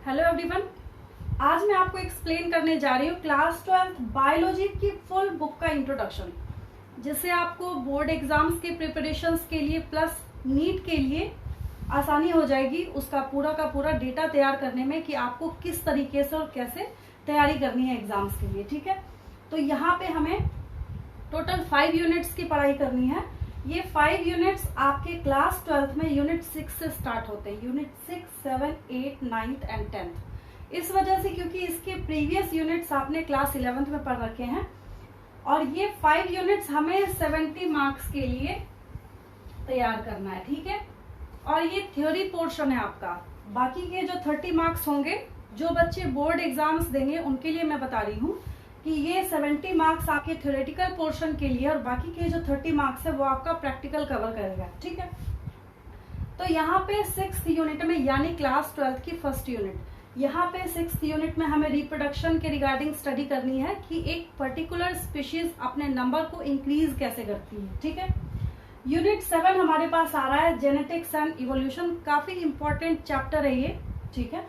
Hello everyone, आज मैं आपको एक्सप्लेन करने जा रही हूँ क्लास 12 बायोलॉजी की फुल बुक का इंट्रोडक्शन, जिससे आपको बोर्ड एग्जाम्स के प्रिपरेशंस के लिए प्लस नीट के लिए आसानी हो जाएगी उसका पूरा का पूरा डेटा तैयार करने में कि आपको किस तरीके से और कैसे तैयारी करनी है एग्जाम्स के लिए। ठीक है, तो यहाँ पे हमें टोटल 5 यूनिट्स की पढ़ाई करनी है। ये 5 यूनिट्स आपके क्लास 12 में यूनिट 6 से स्टार्ट होते हैं, यूनिट 6, 7, 8, 9th एंड 10th। इस वजह से क्योंकि इसके प्रीवियस यूनिट्स आपने क्लास 11th में पढ़ रखे हैं और ये 5 यूनिट्स हमें 70 मार्क्स के लिए तैयार करना है। ठीक है, और ये थ्योरी पोर्शन है आपका। बाकी के जो 30 मार्क्स होंगे, जो बच्चे बोर्ड एग्जाम्स देंगे उनके लिए मैं बता रही हूँ कि ये 70 मार्क्स आपके थ्योरेटिकल पोर्शन के लिए और बाकी के जो 30 मार्क्स है वो आपका प्रैक्टिकल कवर करेगा। ठीक है, तो यहाँ पे 6th यूनिट में यानी क्लास 12 की फर्स्ट यूनिट, यहाँ पे 6th यूनिट में हमें रिप्रोडक्शन के रिगार्डिंग स्टडी करनी है कि एक पर्टिकुलर स्पीशीज अपने नंबर को इंक्रीज कैसे करती है। ठीक है, यूनिट 7 हमारे पास आ रहा है जेनेटिक्स एंड इवोल्यूशन, काफी इंपॉर्टेंट चैप्टर है ये। ठीक है,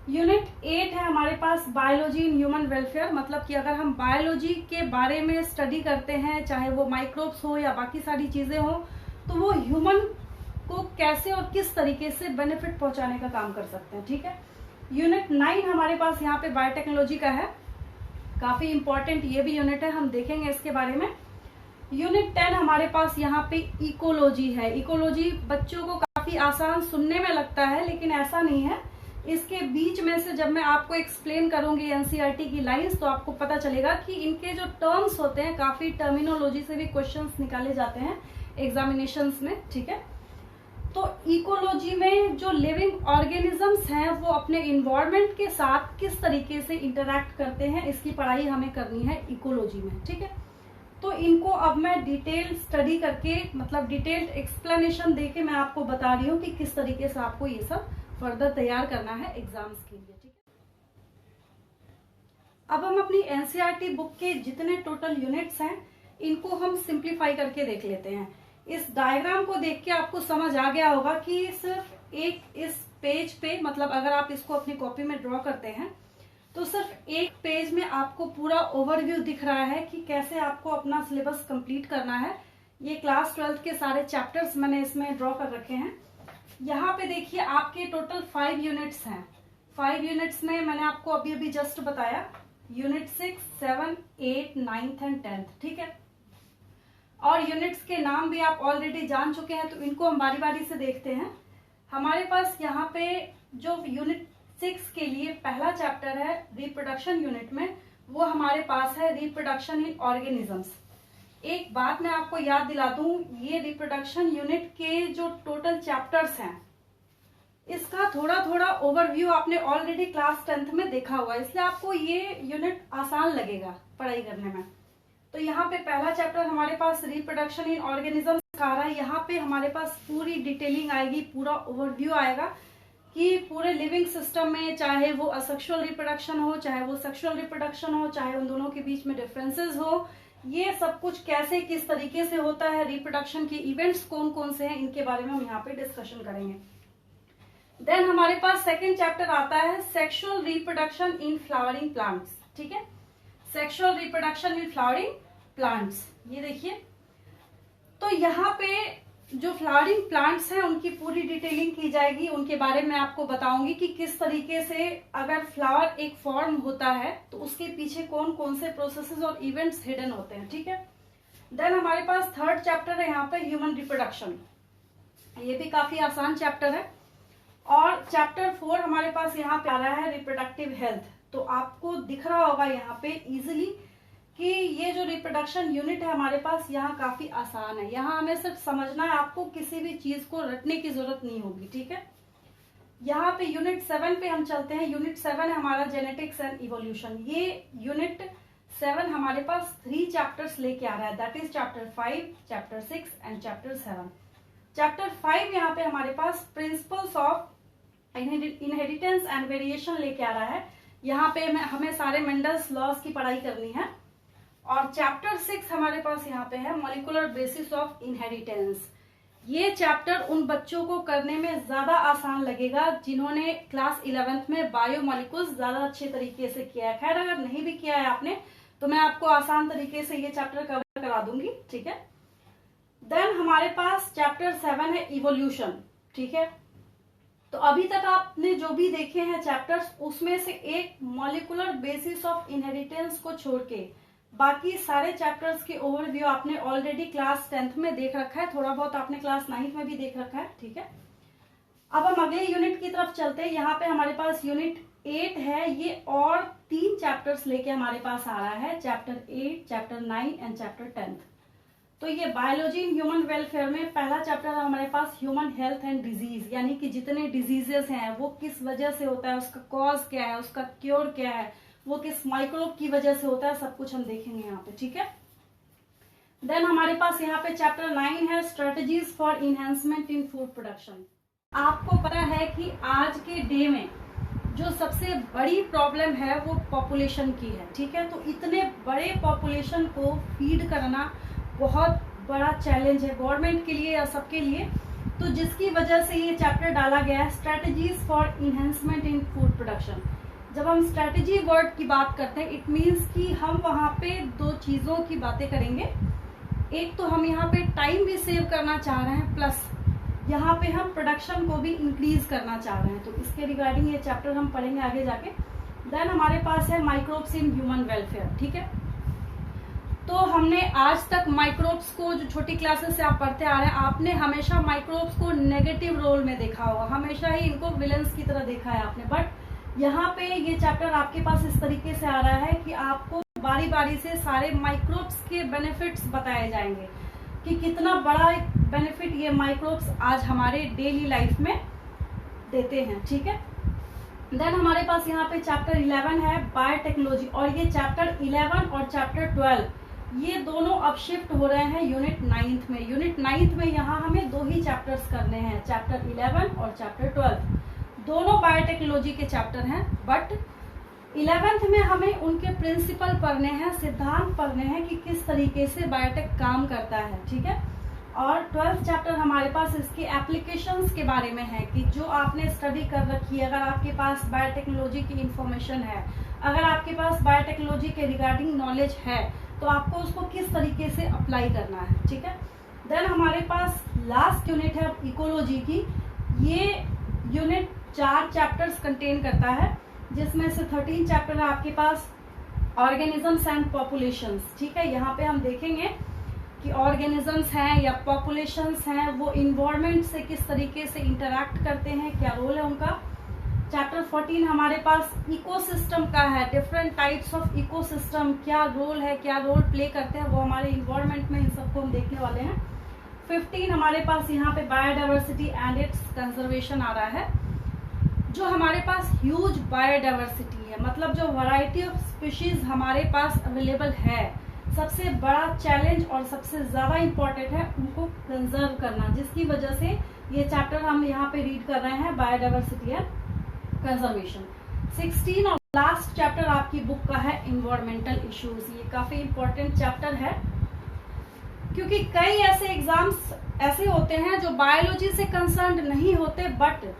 यूनिट 8 है हमारे पास बायोलॉजी इन ह्यूमन वेलफेयर, मतलब कि अगर हम बायोलॉजी के बारे में स्टडी करते हैं, चाहे वो माइक्रोब्स हो या बाकी सारी चीजें हो, तो वो ह्यूमन को कैसे और किस तरीके से बेनिफिट पहुंचाने का काम कर सकते हैं। ठीक है, यूनिट 9 हमारे पास यहाँ पे बायोटेक्नोलॉजी का है, काफी इंपॉर्टेंट ये भी यूनिट है, हम देखेंगे इसके बारे में। यूनिट 10 हमारे पास यहाँ पे इकोलॉजी है। इकोलॉजी बच्चों को काफी आसान सुनने में लगता है, लेकिन ऐसा नहीं है। इसके बीच में से जब मैं आपको एक्सप्लेन करूंगी एनसीईआरटी की लाइंस, तो आपको पता चलेगा कि इनके जो टर्म्स होते हैं, काफी टर्मिनोलॉजी से भी क्वेश्चंस निकाले जाते हैं एग्जामिनेशंस में। ठीक है, तो इकोलॉजी में जो लिविंग ऑर्गेनिजम्स हैं वो अपने इन्वायरमेंट के साथ किस तरीके से इंटरैक्ट करते हैं, इसकी पढ़ाई हमें करनी है इकोलॉजी में। ठीक है, तो इनको अब मैं डिटेल स्टडी करके, मतलब डिटेल्ड एक्सप्लेनेशन देके मैं आपको बता रही हूँ कि किस तरीके से आपको ये सब फर्दर तैयार करना है एग्जाम्स के लिए। ठीक है, अब हम अपनी एनसीईआरटी बुक के जितने टोटल यूनिट्स हैं इनको हम सिंप्लीफाई करके देख लेते हैं। इस डायग्राम को देख के आपको समझ आ गया होगा कि सिर्फ एक इस पेज पे, मतलब अगर आप इसको अपनी कॉपी में ड्रॉ करते हैं तो सिर्फ एक पेज में आपको पूरा ओवरव्यू दिख रहा है कि कैसे आपको अपना सिलेबस कंप्लीट करना है। ये क्लास 12 के सारे चैप्टर्स मैंने इसमें ड्रॉ कर रखे हैं। यहाँ पे देखिए आपके टोटल 5 यूनिट्स हैं। 5 यूनिट्स में मैंने आपको अभी अभी जस्ट बताया, यूनिट 6, 7, 8, 9th एंड 10th। ठीक है, और यूनिट्स के नाम भी आप ऑलरेडी जान चुके हैं, तो इनको हम बारी बारी से देखते हैं। हमारे पास यहाँ पे जो यूनिट 6 के लिए पहला चैप्टर है रिप्रोडक्शन यूनिट में, वो हमारे पास है रिप्रोडक्शन इन ऑर्गेनिजम्स। एक बात मैं आपको याद दिला दूं, ये रिप्रोडक्शन यूनिट के जो टोटल चैप्टर्स हैं इसका थोड़ा थोड़ा ओवरव्यू आपने ऑलरेडी क्लास 10th में देखा हुआ है, इसलिए आपको ये यूनिट आसान लगेगा पढ़ाई करने में। तो यहाँ पे पहला चैप्टर हमारे पास रिप्रोडक्शन इन ऑर्गेनिजम्स का आ रहा है। यहाँ पे हमारे पास पूरी डिटेलिंग आएगी, पूरा ओवरव्यू आएगा कि पूरे लिविंग सिस्टम में, चाहे वो असेक्सुअल रिप्रोडक्शन हो, चाहे वो सेक्सुअल रिप्रोडक्शन हो, चाहे उन दोनों के बीच में डिफरेंसेस हो, ये सब कुछ कैसे किस तरीके से होता है, रिप्रोडक्शन के इवेंट्स कौन कौन से हैं, इनके बारे में हम यहाँ पे डिस्कशन करेंगे। देन हमारे पास सेकंड चैप्टर आता है sexual reproduction in flowering plants. ठीक है, sexual reproduction in flowering plants, ये देखिए। तो यहाँ पे जो फ्लावरिंग प्लांट्स हैं उनकी पूरी डिटेलिंग की जाएगी, उनके बारे में आपको बताऊंगी कि किस तरीके से अगर फ्लावर एक फॉर्म होता है तो उसके पीछे कौन कौन से प्रोसेसेस और इवेंट्स हिडन होते हैं। ठीक है, देन हमारे पास थर्ड चैप्टर है यहाँ पे ह्यूमन रिप्रोडक्शन, ये भी काफी आसान चैप्टर है। और चैप्टर 4 हमारे पास यहाँ पे आ रहा है रिप्रोडक्टिव हेल्थ। तो आपको दिख रहा होगा यहाँ पे इजिली कि ये जो रिप्रोडक्शन यूनिट है हमारे पास यहाँ काफी आसान है, यहाँ हमें सिर्फ समझना है, आपको किसी भी चीज को रटने की जरूरत नहीं होगी। ठीक है, यहाँ पे यूनिट 7 पे हम चलते हैं। यूनिट 7 है हमारा जेनेटिक्स एंड इवोल्यूशन। ये यूनिट 7 हमारे पास 3 चैप्टर्स लेके आ रहा है, that is chapter 5, chapter 6 and chapter 7। Chapter 5 यहाँ पे हमारे पास principles of inheritance and variation लेके आ रहा है। यहाँ पे हमें सारे मेंडल्स लॉज की पढ़ाई करनी है। और चैप्टर 6 हमारे पास यहाँ पे है मॉलिक्यूलर बेसिस ऑफ इनहेरिटेंस। ये चैप्टर उन बच्चों को करने में ज्यादा आसान लगेगा जिन्होंने क्लास 11th में बायोमोलिक्यूल्स ज्यादा अच्छे तरीके से किया है। खैर अगर नहीं भी किया है आपने तो मैं आपको आसान तरीके से ये चैप्टर कवर करा दूंगी, ठीक है। देन हमारे पास चैप्टर 7 है इवोल्यूशन, ठीक है। तो अभी तक आपने जो भी देखे हैं चैप्टर्स, उसमें से एक मॉलिक्यूलर बेसिस ऑफ इनहेरिटेंस को छोड़ के बाकी सारे चैप्टर्स के ओवरव्यू आपने ऑलरेडी क्लास 10th में देख रखा है, थोड़ा बहुत आपने क्लास 9th में भी देख रखा है, ठीक है। अब हम अगले यूनिट की तरफ चलते हैं। यहाँ पे हमारे पास यूनिट 8 है, ये और 3 चैप्टर्स लेके हमारे पास आ रहा है, चैप्टर 8, चैप्टर 9 एंड चैप्टर 10। तो ये बायोलॉजी इन ह्यूमन वेलफेयर में पहला चैप्टर हमारे पास ह्यूमन हेल्थ एंड डिजीज, यानी कि जितने डिजीजेस हैं वो किस वजह से होता है, उसका कॉज क्या है, उसका क्योर क्या है, वो किस माइक्रोब की वजह से होता है, सब कुछ हम देखेंगे यहाँ पे, ठीक है। देन हमारे पास यहाँ पे चैप्टर 9 है, strategies for enhancement in food production. आपको पता है कि आज के डे में जो सबसे बड़ी प्रॉब्लम है वो पॉपुलेशन की है, ठीक है। तो इतने बड़े पॉपुलेशन को फीड करना बहुत बड़ा चैलेंज है गवर्नमेंट के लिए या सबके लिए। तो जिसकी वजह से ये चैप्टर डाला गया है, strategies for enhancement in food production. जब हम स्ट्रेटजी वर्ड की बात करते हैं, इट मीन्स कि हम वहां पे 2 चीजों की बातें करेंगे। एक तो हम यहाँ पे टाइम भी सेव करना चाह रहे हैं, प्लस यहाँ पे हम प्रोडक्शन को भी इंक्रीज करना चाह रहे हैं। तो इसके रिगार्डिंग ये चैप्टर हम पढ़ेंगे आगे जाके। देन हमारे पास है माइक्रोब्स इन ह्यूमन वेलफेयर, ठीक है। तो हमने आज तक माइक्रोब्स को, जो छोटी क्लासेस से आप पढ़ते आ रहे हैं, आपने हमेशा माइक्रोब्स को नेगेटिव रोल में देखा होगा, हमेशा ही इनको विलन्स की तरह देखा है आपने। बट यहाँ पे ये चैप्टर आपके पास इस तरीके से आ रहा है कि आपको बारी बारी से सारे माइक्रोब्स के बेनिफिट्स बताए जाएंगे कि कितना बड़ा बेनिफिट ये माइक्रोब्स आज हमारे डेली लाइफ में देते हैं, ठीक है। देन हमारे पास यहाँ पे चैप्टर 11 है, बायोटेक्नोलॉजी, और ये चैप्टर 11 और चैप्टर 12 ये दोनों अब शिफ्ट हो रहे हैं यूनिट 9th में। यूनिट 9th में यहाँ हमें 2 ही चैप्टर्स करने हैं, चैप्टर 11 और चैप्टर 12। दोनों बायोटेक्नोलॉजी के चैप्टर हैं, बट 11th में हमें उनके प्रिंसिपल पढ़ने हैं, सिद्धांत पढ़ने हैं कि किस तरीके से बायोटेक काम करता है, ठीक है। और 12th चैप्टर हमारे पास इसके एप्लीकेशंस के बारे में है कि जो आपने स्टडी कर रखी है, अगर आपके पास बायोटेक्नोलॉजी की इंफॉर्मेशन है, अगर आपके पास बायोटेक्नोलॉजी के रिगार्डिंग नॉलेज है, तो आपको उसको किस तरीके से अप्लाई करना है, ठीक है। देन हमारे पास लास्ट यूनिट है इकोलॉजी की। ये यूनिट 4 चैप्टर्स कंटेन करता है, जिसमें से 13 चैप्टर है आपके पास ऑर्गेनिजम्स एंड पॉपुलेशंस, ठीक है। यहाँ पे हम देखेंगे कि ऑर्गेनिजम्स हैं या पॉपुलेशंस हैं, वो इन्वायरमेंट से किस तरीके से इंटरैक्ट करते हैं, क्या रोल है उनका। चैप्टर 14 हमारे पास इकोसिस्टम का है, डिफरेंट टाइप्स ऑफ इकोसिस्टम, क्या रोल है, क्या रोल प्ले करते हैं वो हमारे इन्वायरमेंट में, इन सबको हम देखने वाले हैं। 15 हमारे पास यहाँ पे बायोडाइवर्सिटी एंड इट्स कंजर्वेशन आ रहा है। जो हमारे पास ह्यूज बायोडाइवर्सिटी है, मतलब जो वैरायटी ऑफ स्पीशीज हमारे पास अवेलेबल है, सबसे बड़ा चैलेंज और सबसे ज्यादा इम्पोर्टेंट है उनको कंजर्व करना, जिसकी वजह से ये चैप्टर हम यहाँ पे रीड कर रहे हैं, बायोडाइवर्सिटी एंड कंजर्वेशन। 16 और लास्ट चैप्टर आपकी बुक का है इन्वायरमेंटल इश्यूज। ये काफी इंपॉर्टेंट चैप्टर है, क्योंकि कई ऐसे एग्जाम्स ऐसे होते हैं जो बायोलॉजी से कंसर्न्ड नहीं होते, बट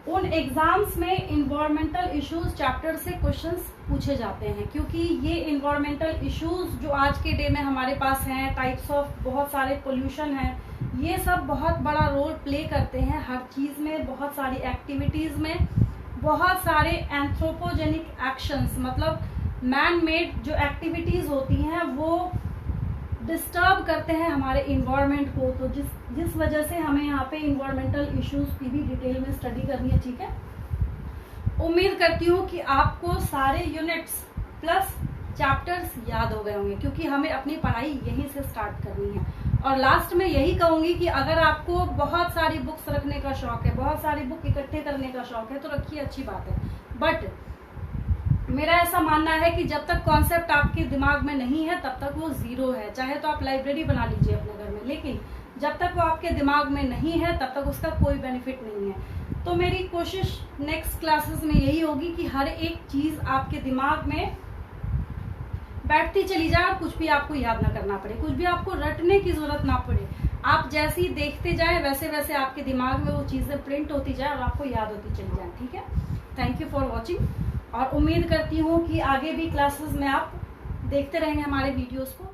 उन एग्जाम्स में इन्वायरमेंटल इश्यूज चैप्टर से क्वेश्चंस पूछे जाते हैं। क्योंकि ये इन्वायरमेंटल इश्यूज जो आज के डे में हमारे पास हैं, टाइप्स ऑफ बहुत सारे पोल्यूशन है, ये सब बहुत बड़ा रोल प्ले करते हैं हर चीज में, बहुत सारी एक्टिविटीज में, बहुत सारे एंथ्रोपोजेनिक एक्शंस, मतलब मैन मेड जो एक्टिविटीज होती हैं वो डिस्टर्ब करते हैं हमारे इन्वायरमेंट को। तो जिस वजह से हमें यहाँ पे इन्वायरमेंटल इश्यूज की भी डिटेल में स्टडी करनी है, ठीक है। उम्मीद करती हूँ कि आपको सारे यूनिट्स प्लस चैप्टर्स याद हो गए होंगे, क्योंकि हमें अपनी पढ़ाई यहीं से स्टार्ट करनी है। और लास्ट में यही कहूंगी कि अगर आपको बहुत सारी बुक्स रखने का शौक है, बहुत सारी बुक इकट्ठे करने का शौक है, तो रखिए, अच्छी बात है। बट मेरा ऐसा मानना है कि जब तक कॉन्सेप्ट आपके दिमाग में नहीं है तब तक वो जीरो है। चाहे तो आप लाइब्रेरी बना लीजिए अपने घर में, लेकिन जब तक वो आपके दिमाग में नहीं है तब तक उसका कोई बेनिफिट नहीं है। तो मेरी कोशिश नेक्स्ट क्लासेस में यही होगी कि हर एक चीज आपके दिमाग में बैठती चली जाए और कुछ भी आपको याद ना करना पड़े, कुछ भी आपको रटने की जरूरत ना पड़े। आप जैसे ही देखते जाए वैसे वैसे आपके दिमाग में वो चीजें प्रिंट होती जाए और आपको याद होती चली जाए। ठीक है, थैंक यू फॉर वॉचिंग, और उम्मीद करती हूँ कि आगे भी क्लासेस में आप देखते रहेंगे हमारे वीडियोस को।